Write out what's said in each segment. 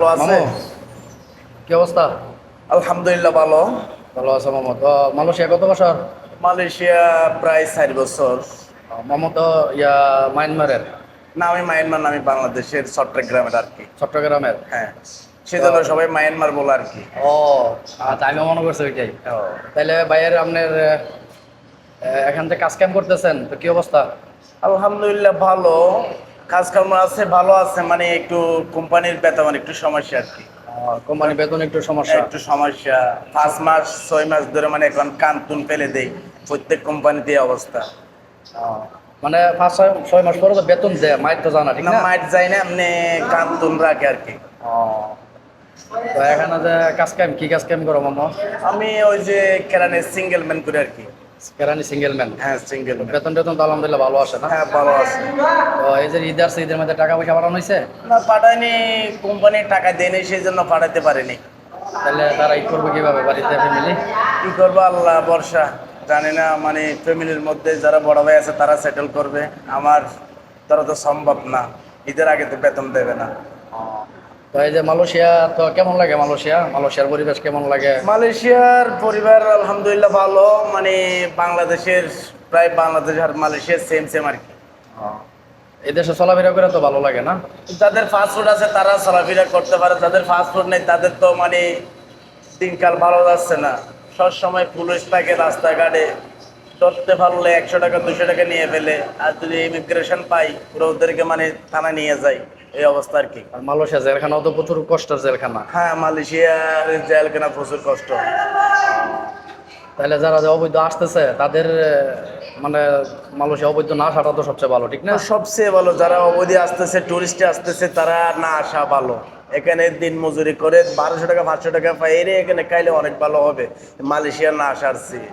ভালো আছে? মামু, কি অবস্থা? আলহামদুলিল্লাহ ভালো। ভালো আছে মামু। তো মালয়েশিয়া কত বছর? মালয়েশিয়া প্রায় 4 বছর। মামু তো মায়ানমারের। না, আমি মায়ানমার না, আমি বাংলাদেশের চট্টগ্রামের আর কি। চট্টগ্রামের। হ্যাঁ, তো সেজন্য সবাই মায়ানমার বলে আর কি। ও আচ্ছা, আমি মনে করছি ওইটাই। ও, তাইলে ভাইয়ের আপনার এখান থেকে কাজ কাম করতেছেন, তো কি অবস্থা? আলহামদুলিল্লাহ ভালো। কাজকর্ম আছে, ভালো আছে, মানে একটু কোম্পানির বেতন একটু সমস্যা আর কি। কোম্পানি বেতন একটু সমস্যা। একটু সমস্যা। 5 মাস 6 মাস ধরে মানে এখন কান ফেলে দেই, প্রত্যেক কোম্পানিতে এই অবস্থা। আহ, মানে 5-6 মাস পরে তো বেতন দেয়, মাইর তো জানা ঠিক না, না? মাইট যায় না, এমনি কান রাখে আর কি। ও, তো এখানে যে কাজ কাম, কি কাজ কাম করো মামু? আমি ওই যে কেরানের সিঙ্গেল ম্যান করে আর কি। কেরানি সিঙ্গেল ম্যান। হ্যাঁ, সিঙ্গেল ম্যান। বেতন টেতন তো আলহামদুলিল্লাহ ভালো আসে না? হ্যাঁ, ভালো আছে। তো এই যে ঈদ আসছে, ঈদের মধ্যে টাকা পয়সা বাড়ানো হয়েছে? না, পাঠায়নি। কোম্পানি টাকা দেয়নি, সেই জন্য পাঠাতে পারেনি। তাহলে তারা ঈদ করবে কিভাবে বাড়িতে ফ্যামিলি? কি করবো, আল্লাহ ভরসা। জানি না, মানে ফ্যামিলির মধ্যে যারা বড় ভাই আছে তারা সেটেল করবে। আমার তারা তো সম্ভব না, ঈদের আগে তো বেতন দেবে না। তো এই যে মালয়েশিয়া, তো কেমন লাগে মালয়েশিয়ার পরিবেশ কেমন লাগে? মালয়েশিয়ার পরিবার আলহামদুলিল্লাহ ভালো, মানে বাংলাদেশের, প্রায় বাংলাদেশ আর মালয়েশিয়া সেম সেম আর কি। এই দেশে চলাফেরা করে তো ভালো লাগে না? যাদের ফাস্টফুড আছে তারা চলাফেরা করতে পারে, যাদের ফাস্টফুড নেই তাদের তো মানে দিনকাল ভালো যাচ্ছে না। সব সময় পুলিশ থাকে রাস্তাঘাটে, ধরতে পারলে 100 টাকা 200 টাকা নিয়ে ফেলে, আর যদি ইমিগ্রেশন পাই পুরো ওদেরকে মানে থানা নিয়ে যায়, এই অবস্থা আর কি। আর মালয়েশিয়া জেলখানাও তো প্রচুর কষ্টের জেলখানা। হ্যাঁ, মালয়েশিয়ার জেলখানা প্রচুর কষ্ট। তাহলে যারা যে অবৈধ আসতেছে তাদের মানে মালয়েশিয়া অবৈধ না আসাটা তো সবচেয়ে ভালো ঠিক না? সবচেয়ে ভালো, যারা অবধি আসতেছে টুরিস্টে আসতেছে তারা না আসা ভালো। এখানে দিন মজুরি করে 1200 টাকা 500 টাকা পাইরে এখানে খাইলে অনেক ভালো হবে, মালয়েশিয়া না আসার চেয়ে।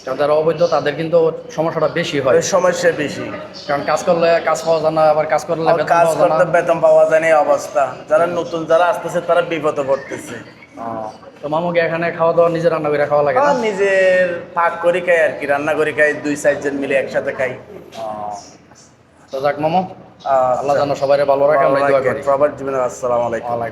কারণ যারা অবৈধ তাদের কিন্তু সমস্যাটা বেশি হয়। ওই সমস্যা বেশি। কারণ কাজ করলে কাজ পাওয়া যায় না, আবার কাজ করলে আর বেতন কাজ পাওয়া যায় না। করতে বেতন পাওয়া যায় না, এই অবস্থা। যারা নতুন যারা আসতেছে তারা বিপদে পড়তেছে। তো মামুকে এখানে খাওয়া দাওয়া নিজে রান্না করে খাওয়া লাগে না? আর নিজের পাক করি খাই আর কি, রান্না করি খাই, 2-4 জন মিলে একসাথে খাই। তো যাক মামু, আল্লাহ আচ্ছা, যেন সবাই ভালো রাখে, ভালো আমরা দোয়া রাখেন করি। সবার জীবনে। আসসালামু আলাইকুম। ওয়ালাইকুম